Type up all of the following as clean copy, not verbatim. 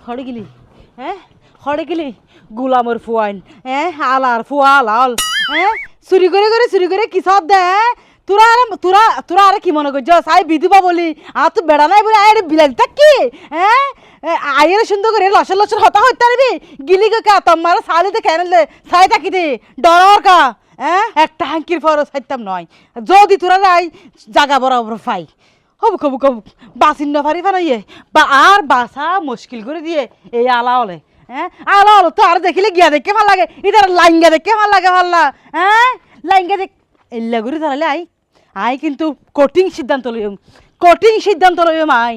হড়ে গেলি হ্যাঁ হড়ে গেলি গোলামর ফুয়াইন হ্যাঁ আলার ফুয়া লাল হ্যাঁ চুরি করে কি সব দে তোরা আর কি মনে করছ সাই বিধবা বলি আর তো বেড়া নাই বলে আয় বিলাতি থাকি হ্যাঁ আয়ের সুন্দর করে লসর হতা হইতে পারবি গিলি কা তোমার সালিতে খেয়ে সাই থাকি দে ডর কা হ্যাঁ একটা হাঙ্কির ফরস খাইতাম নয় যদি তোরা রাই জাগা বরাবর পাই হবু কবু কবু বাসিন না পারি ফানাইয়ে বা আর বাসা মুশকিল করে দিয়ে এই আলা হলে হ্যাঁ আলা হলো তো আর দেখিলে গিয়া দেখে ভাল লাগে ইতার লাইঙ্গা দেখে ভাল লাগে ভাল্লা হ্যাঁ লাইঙ্গা দেখ এল্লা করে তাহলে আই কিন্তু কঠিন সিদ্ধান্ত লইম আই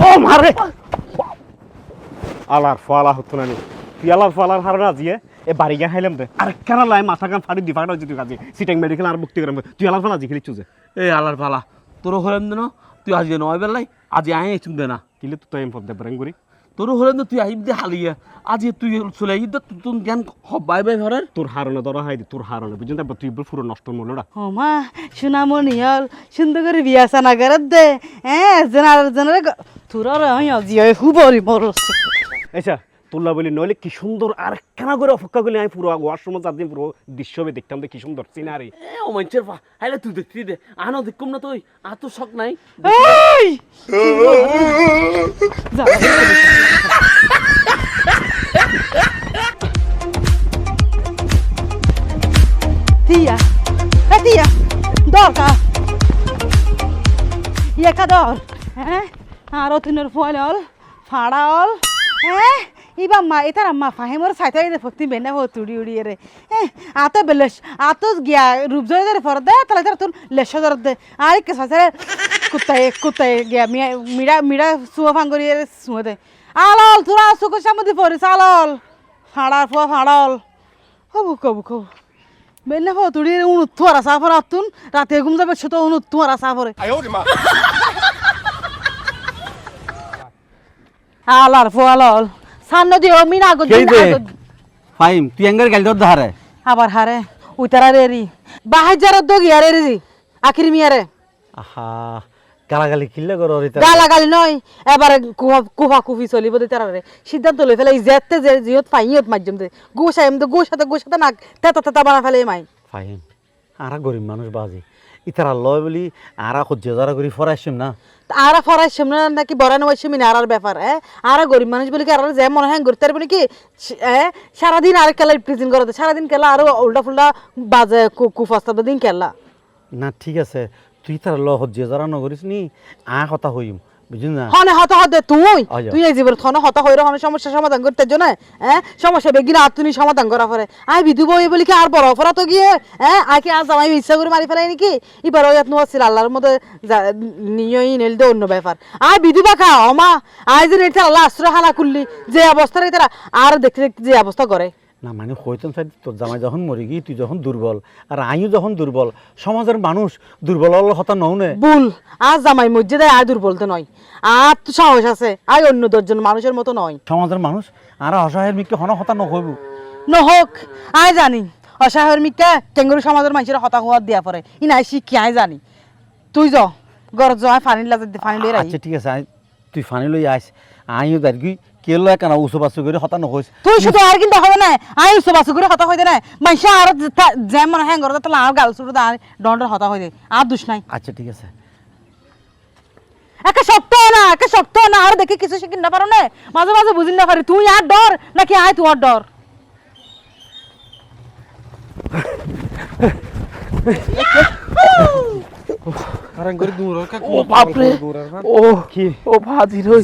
ও মারে আলার ফালা হতো না তুই আলার ফালার হার না দিয়ে এ বাড়ি গিয়ে খাইলাম দে আর কেন লাই মাথা কান ফাড়ি দিফা যদি কাজে সিটাং মেডিকেল আর মুক্তি করাম তুই আলার ফালা জিখলি চুজে এই আলার ফালা তোর হলেন দেন তুই আজ নয় বেলাই আজ আই আইছুম দে না কিলে তুই এম পদ ব্রেং করি তোর হলেন তুই আহিব দে হালিয়া আজ তুই চলে আহিব দে তুই জ্ঞান বাই বাই ঘরের তোর হারনে ধরা হাই তোর হারনে বুঝুন তুই পুরো নষ্ট মূল্যটা ও মা সোনামণি হল সুন্দর করে বিয়া সানা করে দে হ্যাঁ জেনারে তোর জিয়া হুবরি মরস আচ্ছা তোল্লা বলি নইলে কি সুন্দর আর কেন করে অপেক্ষা করলে আমি পুরো ওয়াশরুমে যার দিন পুরো দৃশ্যবে দেখতাম কি সুন্দর সিনারি ও মঞ্চের হাইলে তুই দেখতি দে আনো দেখুম না তুই আর তো শখ নাই এই tia dorka ইয়া দর হ্যাঁ আরো তিনের ফল ফাড়াল হ্যাঁ ইবা মা এটার আম্মা ফাহিমর সাইতে ফক্তি বেনা হো তুড়ি উড়ি রে হ্যাঁ আতে বেলেশ আতো গিয়া রূপজয় দে ফর দে তাহলে তার তুন লেশ দর দে আই কে সাসরে কুত্তায় গিয়া মিড়া সুয়া ফাঙ্গরি রে সুয়া দে আলাল তোরা সুকো সামদি পরিস আলাল ফাড়াল হবু কবু বেনা হো তুড়ি উনুত্তু আর সাফর আতুন রাতে ঘুম যাবে ছোট উনুত্তু আর সাফরে আলার ফোয়ালল সান্ন দিও মিনা গো ফাইম তুই এঙ্গার গাল দর ধারে আবার হারে উইতারা রেরি বাহাজার দগি আরে রে আখির মিয়ারে আহা গালাগালি কিল্লে করো রিতা গালাগালি নয় এবারে কুফা কুফি চলিব দে তারারে সিদ্ধান্ত লই ফেলাই যেতে যে জিয়ত ফাইয়ত মাধ্যম দে গোসাতে না তেতা বানা ফেলে মাই ফাইম আরা গরিব মানুষ বাজি ইতারা লয় বলি আরা খুঁজে যারা করি ফরাইছম না আরা ফরাইছম না নাকি বড় নয়ছম না আরার ব্যাপার আরা গরিব মানুষ বলি কি আরা যে মনে হয় করতে পারবে কি সারা দিন আর কেলা প্রেজেন্ট করতে সারা দিন কেলা আর উল্টা ফুল্টা বাজে কুফাস্তা দিন কেলা না ঠিক আছে তুই তার ল হজ্জে যারা নগরিস নি কথা হইম বুঝিস না হনে হতা হতে তুই এই জীবন থনে হতা হইর হনে সমস্যা সমাধান করতে জন্য সমস্যা বেগিনা আতুনি সমাধান করা পরে আই বিধু বই বলি কি আর বড় অপরাধ তো গিয়ে আকে আজ আমি ইচ্ছা করে মারি ফেলাই নাকি এবার ওই আত্ম আছিল আল্লাহর মধ্যে নিয়ই নেল দে অন্য ব্যাপার আই বিধু বাখা অমা আই যে এটা আল্লাহ আশ্রয় হালা করলি যে অবস্থা রে তারা আর দেখতে যে অবস্থা করে না মানে হইতেন সাইড তোর জামাই যখন মরে গিয়ে তুই যখন দুর্বল আর আইও যখন দুর্বল সমাজের মানুষ দুর্বল হতা নৌনে ভুল আজ জামাই মসজিদে আয় দুর্বলতে নয় আর তো সাহস আছে আয় অন্য দশজন মানুষের মতো নয় সমাজের মানুষ আর অসহায়ের মিকে হন হতা নহইব নহক আয় জানি অসহায়ের মিকে কেঙ্গুরু সমাজের মানুষের হতা হওয়ার দিয়া পরে ই নাই শিখি আয় জানি তুই য গরজ আয় ফানি লাগে ফানি লই আচ্ছা ঠিক আছে তুই ফানি লই আইস আইও দাঁড়ি কেলো কেন উসু বাসু করে হতা নহইস তুই শুধু আর কিন্তু হবে না আই উসু বাসু করে হতা হইতে না মাইসা আর যেমন হ্যাং করে তাহলে আর গাল শুরু আর ডন্ডর হতা হইতে আর দুষ নাই আচ্ছা ঠিক আছে একে শক্ত না আর দেখে কিছু শিখিন না পারো না মাঝে মাঝে বুঝিন না পারি তুই আর ডর নাকি আয় তুই আর ডর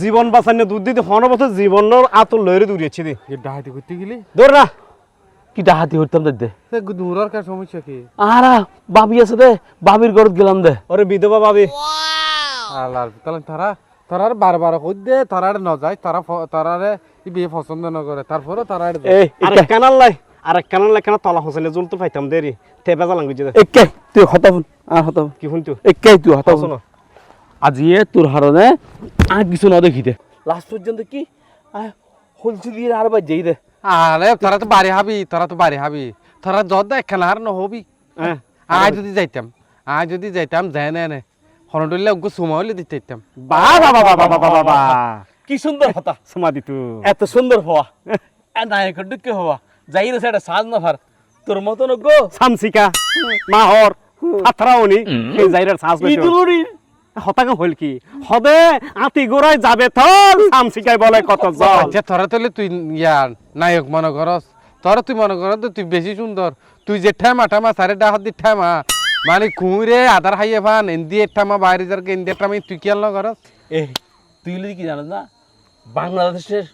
জীবন বাঁচানো দুধ দিতে হন বছর জীবনের আতর লইরে দূরিয়েছি দি ডাহাতি করতে গেলি দৌড় না কি ডাহাতি হইতাম দে দূরার কার সমস্যা কি আরা বাবি আছে দে বাবির ঘরত গেলাম দে ওরে বিধবা ভাবি আল্লাহ তাহলে তারার বারবার কই দে তারার ন যায় তারারে বিয়ে পছন্দ না করে তারপরে তারার এই আরে কানাল লাই আরে কানাল লাই কেন তলা হোসেলে জুল তো পাইতাম দেরি তেবা জালাং গুজি দে একে তুই হতাবন আর হতাবন কি শুনতো একে তুই হতাবন আজিয়ে তোর হারনে আর কিছু না দেখি দে লাস্ট পর্যন্ত কি হলছি দিয়ে আর বাই যাই দে আরে তোরা তো বাড়ি হাবি তোরা যত খেলা আর নহবি আয় যদি যাইতাম যাই নে হরডলে ওকে সুমা হলে দিতে দিতাম বাবা বাবা বাবা বাবা বাবা কি সুন্দর কথা সমা দিতু এত সুন্দর হওয়া নায়কের ডুকে হওয়া যাই রে সেটা সাজ না ভার তোর মতন গো সামসিকা মাহর হাতরাওনি এই জায়গার সাজ কইছো ইদুলুরি হতাকা হল কি হবে আতি গোড়ায় যাবে থল সামসিকাই বলে কত জল আচ্ছা তোরা তাহলে তুই ইয়ার নায়ক মনে করস তোরা তুই মনে করস তো তুই বেশি সুন্দর তুই যে ঠামা সারে ডাহাত দি ঠামা মানে কুঁড়ে আধার হাইয়ে ফান এন্দি ঠামা বাইরে যার এন্দি ঠামা তুই কি আল্লাহ করস এই তুই কি জানিস না বাংলাদেশের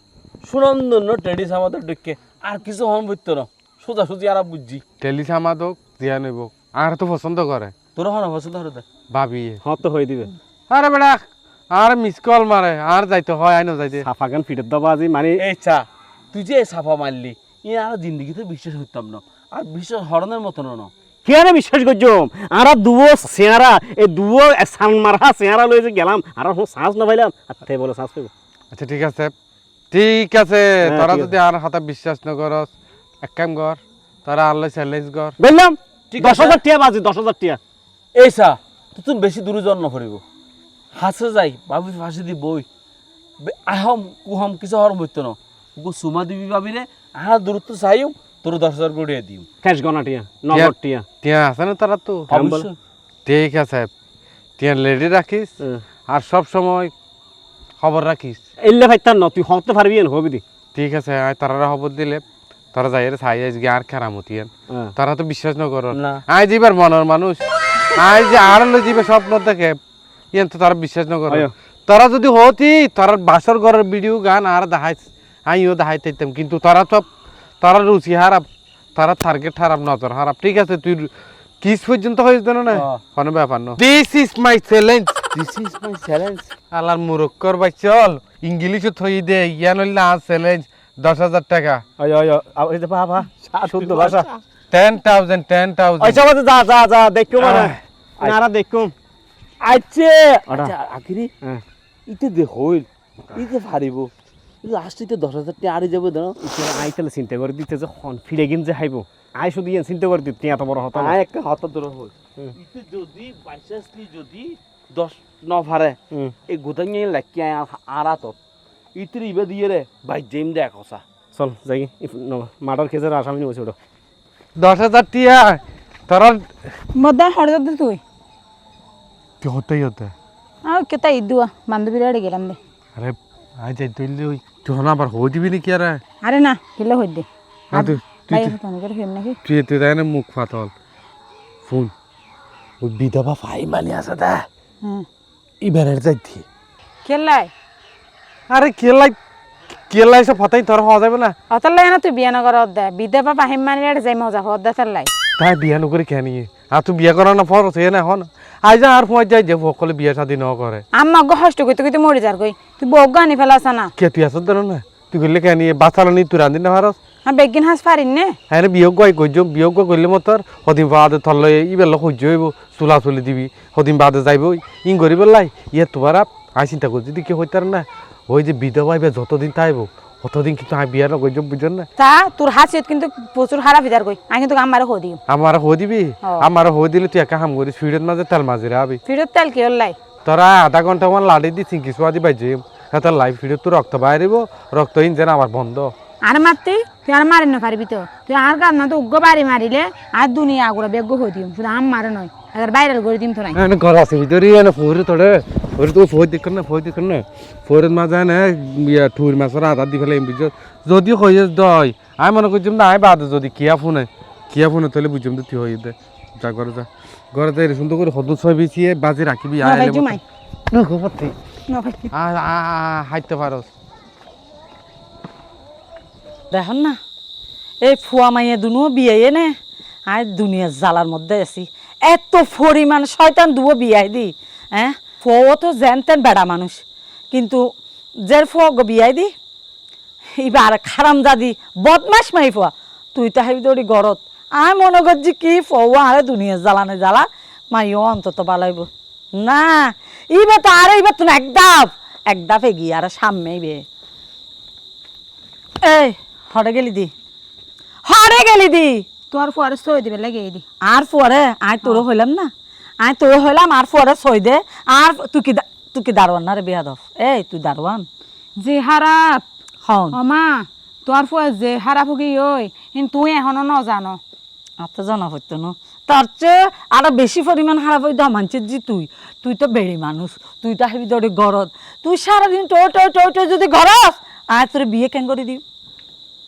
সুনন্দন্য ট্রেডিস আমাদের ডুকে আর কিছু হন বুঝতো না সোজা সুজি আর বুঝছি টেলিস আমাদক দিয়া নেব আর তো পছন্দ করে তোরা হন পছন্দ হরে দেখ ভাবি হত হই দিবে আরে বেড়া আর মিস কল মারে আর যাইতে হয় আইনো যাইতে সাফাগান ফিটের দবাজি মানে এই চা তুই যে সাফা মারলি ই আর জিন্দগিতে বিশ্বাস করতাম না আর বিশ্বাস হরণের মতন না কেন বিশ্বাস করছম আর দুও চেহারা এই দুও সান মারা চেহারা লই যে গেলাম আর সাজ না পাইলাম আতে বলে সাজ পাইব আচ্ছা ঠিক আছে ঠিক আছে হ্যাঁ, তোরা ঠিক যদি আর হাতে বিশ্বাস না করস এক কাম কর তোরা আল্লাহ চ্যালেঞ্জ কর বললাম ঠিক 10,000 টাকা বাজি 10,000 টাকা এই চা তো তুমি বেশি দূরে জন্ম করিব হাসে যাই ভাবি ফাঁসি দি বই আহম কুহম কিছু হর বুঝতো না গো সুমা দিবি ভাবি রে আর দূরত্ব চাইও তোর 10,000 করে দিও ক্যাশ গনা টাকা নগদ টাকা টিয়া আছে না তারা তো অবশ্যই ঠিক আছে টিয়া রেডি রাখিস আর সব সময় খবর রাখিস এলে ভাইতার ন তুই হতে পারবি না হবি দি ঠিক আছে আয় তারা খবর দিলে তারা যাই রে ছাই আজকে আর খেরামতিয়ান তারা তো বিশ্বাস না করো না। আয় যাইবার মনের মানুষ আয় যে আর হলে যাবে স্বপ্ন দেখে ইয়ান তো তারা বিশ্বাস না করো আয়ো। তারা যদি হতি তারা বাসর ঘরের ভিডিও গান আর দেখাই আমিও দেখাইতে দিতাম কিন্তু তারা সব তারা রুচি হারাপ তারা টার্গেট হারাপ নজর হারাপ ঠিক আছে তুই কিস পর্যন্ত হয়েছ না না কোনো ব্যাপার না this is my challenge this is my challenge আলার মুরক্কর ভাই চল ইংলিশে থই দে ইয়ান হইলে আর চ্যালেঞ্জ 10,000 টাকা আয় আয় এই যে বাবা শুদ্ধ ভাষা 10,000 আচ্ছা বাজে যা যা যা দেখো মানে নারা দেখো আচ্ছা ওটা। আচ্ছা আখিরি হ্যাঁ ইতে দে হইল ইতে পারিব লাস্টে 10,000 টাকা আড়ে যাবে দাও আই তাহলে চিন্তা করে দিতে যে হন ফিরে গিন যে হাইব আই শুধু ইয়ান চিন্তা করে দিতে এত বড় হতা আয় একটা হাত ধরে হই ইতে যদি বাইচান্সলি যদি 10 ন পারে এই গোদাঙ্গে লাকি আরাত ইতে ইবে দিয়ে রে ভাই জেম দেখ হসা চল যাই মার্ডার কেসের আসামি নিয়ে বসে ওটা 10,000 টাকা তোরা মধ্যে হঠাৎ তুই কি হতেই হতে কেতা ইদুয়া বান্ধবীর আড়ে গেলাম দে আরে আজ যাই তুইলে ওই তুই হন আবার হই দিবি নাকি আরে আরে না গেলে হই দে না তুই ভাই তনকের ফেম নাকি তুই তুই তাই না মুখ ফাটল ফোন ওই বিধবা ভাই মানে আছে দা হ্যাঁ এবারে যাইতি কেলাই আরে কেলাই সব ফাটাই তোর হওয়া যাবে না অতর লাই না তুই বিয়া নগর দে বিদে বাবা হিম মানি আড়ে যাই মজা হদ দে তার লাই তাই বিয়া নকরি কেন আর তুই বিয়া করা না ফর সে না হন আজ আর ফোন যাই যে সকলে বিয়া শাদি ন করে আম্মা গো হষ্ট কইতে কইতে মরি যার কই তুই বগ গানি ফেলাছ না কে তুই আসত ধর না তুই গেলে কেন বাঁচালো নি তুই রান্ধি না ভারস হ্যাঁ বেগিন হাস পারিন নে হ্যাঁ বিয়োগ গাই কইজ বিয়োগ করলে মতর সদিন বাদে থল ইবেল সহ্য হইব চুলা চুলি দিবি সদিন বাদে যাইব ইং করিব লাই ইয়ে তোমার আই চিন্তা করছি যদি কি হইতার না ওই যে বিধবা এবার যতদিন তাইব অতদিন কিন্তু আমি বিয়া নকইজ বুঝছেন না তা তোর হাসিত কিন্তু প্রচুর খারাপ হইদার কই আমি কিন্তু আমারে হো দিও আমার হো দিবি আমার হো দিলে তুই একা হাম করিস ফিডের মাঝে তেল মাঝে আবি ফিরত তেল কি হল্লাই তোরা আধা ঘন্টা আমার লাড়ি দি চিংকি সোয়াদি বাইছে তার লাইফ ফিডে তোর রক্ত বাইরিব রক্তহীন যেন আমার বন্ধ আর মারতে তুই আর মারি না পারবি তো তুই আর কাজ না তো উগ্র বাড়ি মারিলে আর দুনিয়া আগুরা বেগ্য হই দিম শুধু আম মারে নয় এবার ভাইরাল করে দিম তো নাই এনে ঘর আছে ভিতরে এনে ফোরে তোরে ফোরে তো ফোর দেখুন না ফোরের মাঝে না ইয়া ঠুর মাছের আধা দি ফেলে বুঝছ যদি হয়ে দয় আমি মনে করছিলাম না আই বাদে যদি কিয়া ফোনে তাহলে বুঝলাম তো তুই হয়ে দে যা ঘরে যাই সুন্দর করে হদু ছয় বিছিয়ে বাজে রাখিবি ভাই জুমাই না ভাই হাইতে পারস দেখুন না এই ফুয়া মাইয়া দুনো বিয়ে নে আয় দুনিয়ার জ্বালার মধ্যে আছি এত পরিমাণ শয়তান দুও বিয়াই দি হ্যাঁ ফুয়াও তো যেন তেন বেড়া মানুষ কিন্তু জের ফুয়া গো বিয়াই দি এবার খারাম দাদি বদমাস মাই ফুয়া তুই তো হাইবি দৌড়ি গরত আয় মনে করছি কি ফুয়া আরে দুনিয়ার জ্বালানে জ্বালা মাইও অন্তত বালাইব না এইবার তো আরে এইবার তো না একদাপ এগিয়ে আর সামনেই বে এই হরে গেলি দি তোর পরে সই দিবে লাগে এই দি আর পরে আয় তোরও হইলাম না আই তো হইলাম আর পরে সই দে আর তুই কি দারোয়ান না রে বেয়াদব এই তুই দারোয়ান যে হারাপ হন অমা তোর ফুয়া যে হারাপ হকি ওই কিন্তু তুই এখনো ন জানো আচ্ছা জানা হইতো না তার চেয়ে আরো বেশি পরিমাণ খারাপ হইতো মানছিস যে তুই তো বেড়ি মানুষ তুই তো হাবি দৌড়ে গরদ তুই সারাদিন টো যদি গরস আর তোর বিয়ে কেন করে দিও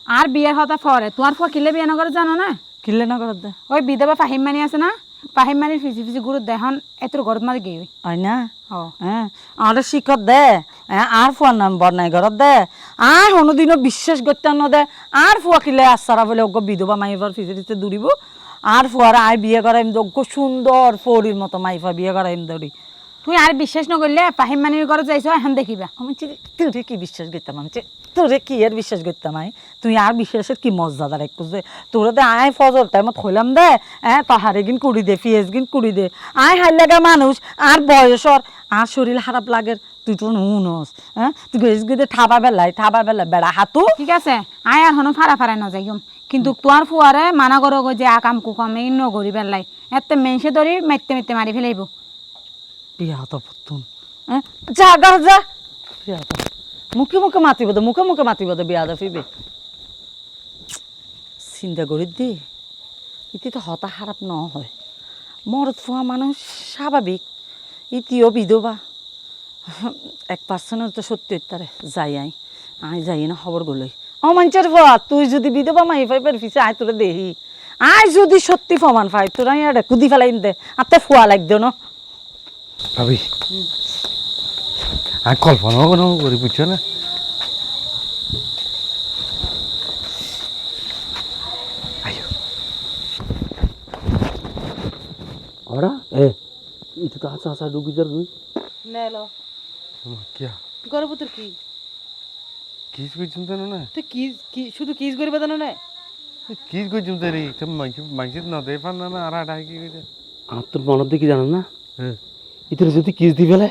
আর বিয়ের হতা পরে তোমার ফুয়া কিলে বিয়ে নগরে জানো না কিনলে না গরদ দে ওই বিধবা ফাহিম মানি আছে না ফাহিম মানির ফিজি ফিজি গুরু দেহন এত ঘরত মাঝে গিয়ে হয় না ও হ্যাঁ আর শিখত দে আর ফুয়ার নাম বর্ণাই ঘরত দে আর কোনোদিনও বিশ্বাস করতে ন দে আর ফুয়া কিলে আসারা বলে ওকে বিধবা মাইবার ফিজিতে দৌড়িব আর ফুয়ার আয় বিয়ে করাইম যোগ্য সুন্দর ফরির মতো মাইফা বিয়ে করাইম দৌড়ি তুই আর বিশ্বাস নকরলে ফাহিম মানির ঘরে যাইছ এখন দেখিবা আমি তোরে কি বিশ্বাস করতাম আমি তোরে কি আর বিশ্বাস করতাম আমি তুই আর বিশ্বাসের কি মজাদার একটু যে তোরে দে আয় ফজর টাইমত হইলাম দে তাহারে গিন কুড়ি দে পিঁয়াজ গিন কুড়ি দে আয় হাই লাগা মানুষ আর বয়সর আর শরীর খারাপ লাগে তুই তো নুনস তুই গেছিস গিয়ে ঠাবা বেলায় বেড়া হাতু ঠিক আছে আয় আর হনো ফাড়া ফাড়াই নজাইম কিন্তু তোমার ফুয়ারে মানা করো গো যে আকাম কুকাম এই নগরি বেলাই এতে মেনসে ধরি মেতে মেতে মারি ফেলাইব বিয়া তো পুতুন যা গা যা বিয়া তো মুখে মুখে মাতিব দে বিয়া দা ফিবে চিন্তা করি দি ইতি তো হতা খারাপ ন হয় মরদ ফুয়া মানুষ স্বাভাবিক ইতিও বিধবা 1% তো সত্যি তারে যাই আই যাই না খবর গলই অমাঞ্চের ফুয়া তুই যদি বিধবা মাই ফাইবার ফিসে আয় তোরা দেহি আয় যদি সত্যি ফমান ফাই তোরা এটা কুদি ফেলাই দে আতে ফুয়া লাগতো না ভাবি আমি কল্পনাও কোনো করি বুঝছো না ওরা এটা তো আচ্ছা ঢুকি যার তুই নেলো কিয়া গর্ভতর কি কিস বুঝছুম তো না তুই কি শুধু কিস করিবে জানো না কিস বুঝছুম তো রে তো মাইছে না দে পান না আর আটা কি কইতে আর তোর মনের দিকে জানো না হ্যাঁ ইতরে যদি কিস দি ফেলে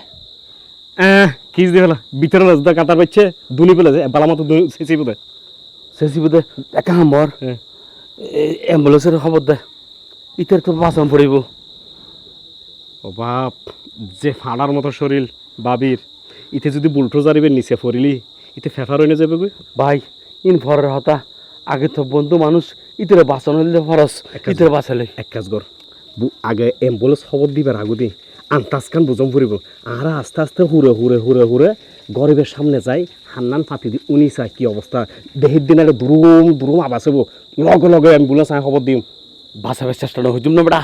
কিস দিয়ে ফেলা ভিতরে রাজদা কাতার পাচ্ছে দুনি পেলে বালা মতো শেষই বোধ শেষি বোধে একা হাম্বর হ্যাঁ অ্যাম্বুলেন্সের খবর দে ইতের তোর বাঁচান পড়িব ও বাপ যে ফাড়ার মতো শরীর বাবির ইতে যদি বুলটো জারিবে নিচে পড়িলি ইতে ফেফার হয়ে যাবে গো ভাই ইন ফরের হতা আগে তো বন্ধু মানুষ ইতরে বাঁচানো হলে ফরস ইতরে বাঁচালে এক কাজ কর আগে অ্যাম্বুলেন্স খবর দিবার আগুদি আন্তাজ খান বুঝম ফুরিব আর আস্তে আস্তে হুরে গরিবের সামনে যাই হান্নান ফাতি দি উনি চাই কি অবস্থা দেহের দিন আগে দুরুম আবাস হবো লগে অ্যাম্বুলেন্স আয় খবর দিম বাঁচাবার চেষ্টা হইতুম না বেটা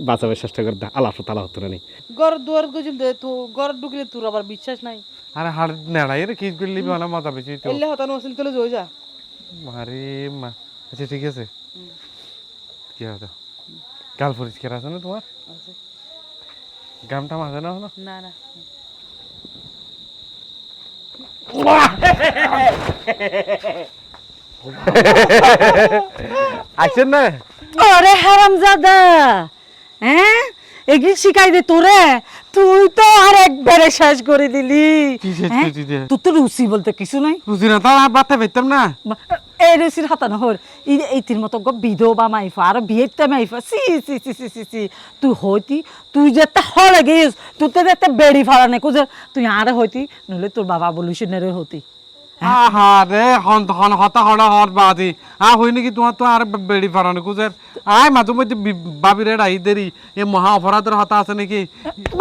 বাঁচাবার চেষ্টা করে আল্লাহ তালা হতো না ঘর দুয়ার গজুম দে তো ঘর ঢুকলে তোর আবার বিশ্বাস নাই আরে হাড় নেড়াই রে কিস করলি মানে মজা বেশি তো এলে হতানো আসলে তোলে জয় যা আরে মা আচ্ছা ঠিক আছে কি হতো গাল পরিষ্কার আছে না তোমার গামটা মাঝে না হলো না না আইছেন না আরে হারামজাদা এগুলি শিখাই দে তোরে তুই তো আর একবারে শেষ করে দিলি কি শেষ হ্যাঁ? করে দিলি? তোর তো রুচি বলতে কিছু নাই বুঝি না তা বাতা পেতাম না এই রুচির হাতানো হর এইটির মতো বিধবা মাইফা আর বিয়েতে মাইফা সি তুই হইতি তুই যেতে হলে গিয়েছ তুই তো যেতে বেড়ি ফাড়া নে কুজে তুই আরে হইতি নইলে তোর বাবা বলিস নেরে হতি আহা রে হন হন হতা হড়া হর বাদি হই নাকি তোমার তো আর বেড়ি ফারানো কুজের আয় মাঝে মধ্যে বাবিরে রাই দেরি এ মহা অপরাধের হতা আছে নাকি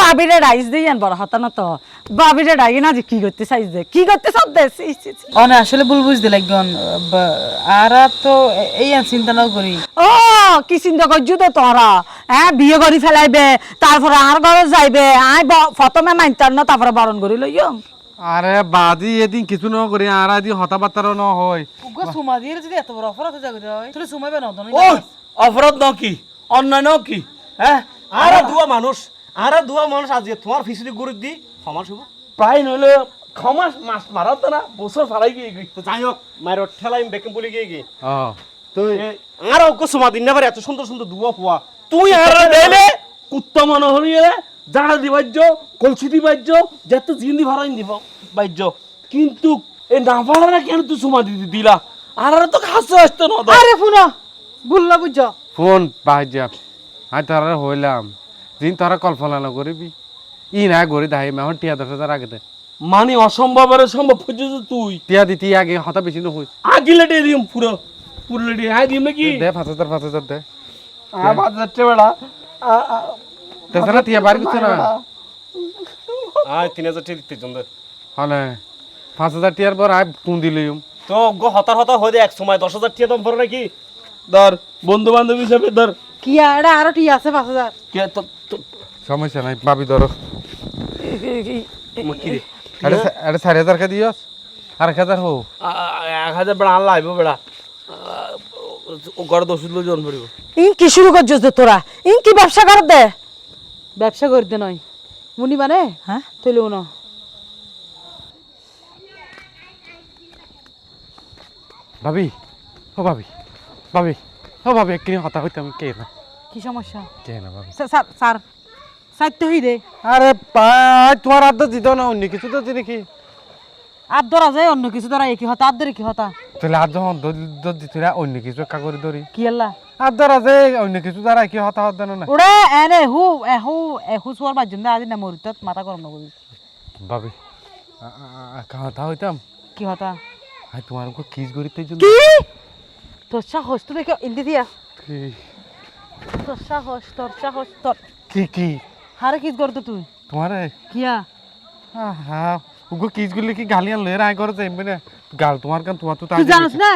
বাবিরে রাইস দিয়ে আন বড় হতা না তো বাবিরে রাই না যে কি করতে চাইছ দে কি করতে সব দে অনে আসলে ভুল বুঝতে লাগন আর তো এই চিন্তা না করি ও কি চিন্তা করছু তো তোরা বিয়ে করি ফেলাইবে তারপরে আর ঘরে যাইবে আই প্রথমে মানতার না তারপরে বরণ করি লইম আরে বাদি এদিন কিছু ন করি আর আদি হতা বাতারও ন হয় উগো সুমা দিয়ে যদি এত বড় অপরাধ জাগে হয় তুই সুমাইবে না ও অপরাধ ন কি অন্যায় ন কি হ্যাঁ আর দুয়া মানুষ আজ তোমার ফিসুলি গুরু দি সমাজ হবো প্রায় নইলে ক্ষমাস মাস মারাত না বছর ফারাই গিয়ে গই তো যাই হোক মায়ের ঠেলাই বেকিং বলে গিয়ে তুই আর অজ্ঞ সুমা দিন না পারে এত সুন্দর সুন্দর দুয়া ফুয়া তুই আর দেলে কুত্তা মনে হলি জাড়া দিবাজ্য কলসি দিবাজ্য যেতে জিন্দি ভাড়াই দিব বাজ্য কিন্তু এই না ভাড়া কেন তুই সময় দিদি দিলা আর তো খাসে আসতে না আরে ফুনা ভুললা বুঝছ ফোন বাহাজ্যা আই তারা হইলাম দিন তোরা কল্পনা না করবি ই না গড়ি দাহি এখন টিয়া 10,000 আগে দে মানে অসম্ভব আর সম্ভব খুঁজেছ তুই টিয়া দিতি আগে হতা বেশি না হইস আগিলে ডে দিম পুরো পুরো ডে হাই দিম নাকি দে 5,000 দে আমার যাচ্ছে বেড়া তাছাড়া টিয়া বার কিছু না আয় 3,000 টাকা দিতে জন্য হলে 5,000 টিয়ার পর আয় ফোন দিলিম তো হতার হতা হয়ে যায় এক সময় 10,000 টাকা দাম পড়ে নাকি ধর বন্ধু বান্ধব হিসাবে ধর কি এটা আরো টি আছে 5,000 কে তো সমস্যা নাই পাবি ধরো এটা 4,000 কে দিয়স আর 1,000 হো 1,000 বেড়া আল্লাহ আইব বেড়া ও ঘরে তো ওষুধ জন পড়িব ইন কি শুরু করছিস তোরা ইন কি ব্যবসা কর দে ব্যবসা করতে নয় মুনি মানে হ্যাঁ তুইলো না ভাবি ও ভাবি ভাবি ও ভাবি একদিন হতা হইতাম কে না কি সমস্যা কে না ভাবি স্যার স্যার সাইতে হই দে আরে পাই তোমার আদ্য দিত না অন্য কিছু তো দেখি আর ধরা যায় অন্য কিছু ধরা কি হতা আর ধরে কি হতা তাহলে আজ যখন দিছিল অন্য কিছু একটা করে ধরি কি আল্লাহ আর ধরা যে অন্য কিছু দ্বারা কি হতা হত না ওরে এনে হু সোয়ার বাজন দে আজ না মরিতত মাথা গরম না করি ভাবি হতা হইতাম কি হতা আই তোমার কিস করিতে জন্য কি তোর সাহস তো দেখো ইন্দি দিয়া তোর সাহস তোর কি কি হারে কিস করতো তুই তোমার কিয়া হ্যাঁ উগো কিস গুলি কি গালিয়ান লয়ের আয় করে যাইবে না গাল তোমার কান তোমার তো তুই জানিস না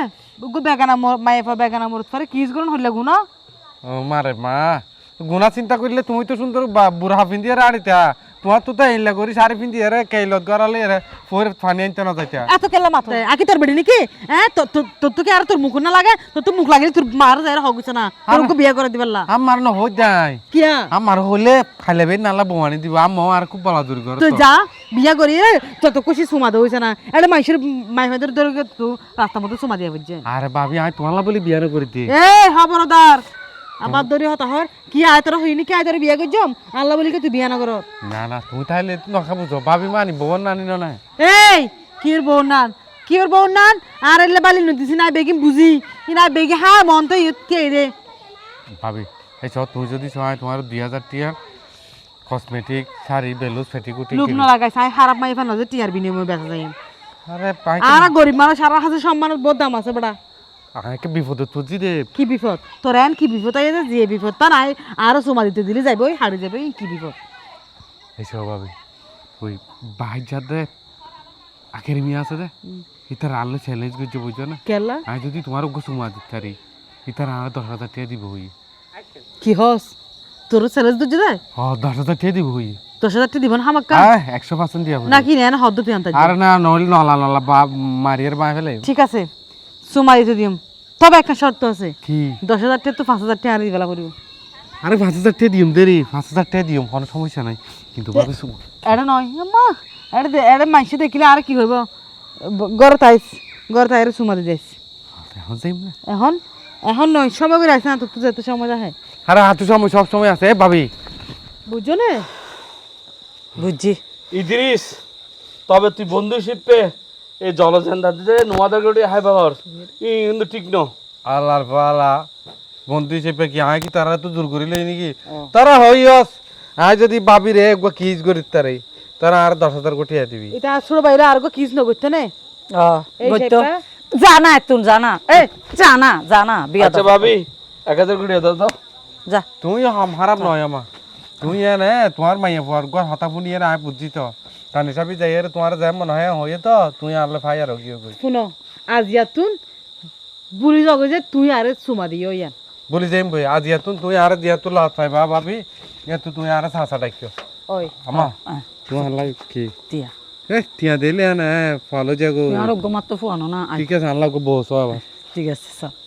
গো বেগানা মায়েফা বেগানা মরত পারে কিস করন হইলা গুনা মারে মা গুনা চিন্তা করলে তুমি তো সুন্দর বুড়া পিন্দিয়ে আড়িতা তোমার তো এইলা করি শাড়ি পিন্দিয়ে রে কেইলত গড়ালে রে ফোর ফানি আনতে না যাইতা এত কেলা মাথা আকি তোর বেড়ি নাকি হ্যাঁ তোর তো কি আর তোর মুখ না লাগে তোর তো মুখ লাগলে তোর মার যায় হগুছে না তোর বিয়ে করে দিবেলা আমার না হই যায় কিয়া আমার হলে খাইলে বে নালা বমানি দিব আম্মা আর খুব বলা দূর করে তুই যা বিয়া করি তত খুশি সুমা হইছে না এটা মাইশের মাইফাদের ধরে তো রাস্তা মতো সুমা দিয়া বুঝছে আরে ভাবি আমি তোমার বলি বিয়া করে দি এ খবরদার আমার দরি হতা হর কি আয় তোর হইনি কি আয় তোর বিয়া করছম আল্লাহ বলি তুই বিয়া না কর না না তুমি তাহলে নখা বুঝো ভাবি মানি বউন নানি না এই কির বউ নান কির বউ নান আর এলে বালি নদিছি না বেগিম বুঝি না বেগি হ্যাঁ মন তো ইয়ে রে ভাবি এই সব তুমি যদি সহায় তোমার 2,000 টিয়া কসমেটিক শাড়ি বেলুস ফেটিকুটি লোক না লাগাই চাই খারাপ মাইফা না যে টিয়ার বিনিময়ে বেচা যায় আরে পাই আর গরিব মানুষ সারা হাতে সম্মানের বহুত দাম আছে বড়া আমাকে বিপদে তুলছি রে কি বিপদ তোর এন কি বিপদ আই যে বিপদ তা নাই আরো সোমা দিতে দিলে যাইব ওই হাড়ে যাবে কি বিপদ এইসব ভাবি ওই বাইর যাতে আখের মিয়া আছে রে ইতার আলো চ্যালেঞ্জ করছে বুঝছো না কেলা আমি যদি তোমার ওকে সুমা দিতে পারি ইতার আর 10,000 টাকা দিব হই কি হস তোর চ্যালেঞ্জ দিতে যায় হ 10,000 টাকা দিব হই 10,000 টাকা দিবন হামাক্কা 100% দিয়া হই নাকি না হদ্দ তুই আনতে আরে না নইল নলা নলা মারিয়ার বাই ফেলে ঠিক আছে সোমা দিতে দিম তবে একটা শর্ত আছে কি 10,000 টাকা তো 5,000 টাকা আর দিবেলা করিব আরে 5,000 টাকা দিম দেরি 5,000 টাকা দিম কোনো সমস্যা নাই কিন্তু ভাবি সুমা এটা নয় আম্মা এটা মাইসে দেখলে আর কি হইব গড় তাইরে সুমা দিয়ে যাইস এখন যাইম না এখন এখন নয় সময় করে আসে না তো যেতে সময় যায় আরে হাতু সময় সব সময় আছে ভাবি বুঝছো না বুঝছি ইদ্রিস তবে তুই বন্ধুশিপ পে এই জলজেন্দা দিতে নোয়াদের গড়ি হাই বাবার ই কিন্তু ঠিক ন আল্লাহর পালা বন্ধু হিসেবে কি আয় কি তারা তো দূর করিলে নাকি তারা হইয়স আয় যদি ভাবি রে একবার কিস করি তারা আর 10,000 কোটি দিবি এটা ছোট বাইরে আর কিস ন করতে না এই বুঝতো shape-টা? জানা তুই জানা বিয়া আচ্ছা ভাবি 1,000 কোটি দাও তো যা তুই হারাপ নয় আমা তুই এনে তোমার মাইয়া পর গর হতা ফুনি এনে আয় বুঝছি তো তার হিসাবে যাই রে তোমার যা মনে হয় হয়ে তো তুই আনলে ফাই আর কি কই শুনো আজ ইয়াতুন বুড়ি জগে যে তুই আরে সুমা দিও ইয়ান বলি যাইম বই আজ ইয়াতুন তুই আর দিয়া তো লাত পাইবা ভাবি এত তুই আর সাসা ডাকিও ওই আমা তুই আনলাই কি তিয়া এ তিয়া দিলে না ফলো যাগো তুই আর গমাত তো ফুয়ানো না ঠিক আছে আনলা গো বস আবার ঠিক আছে স্যার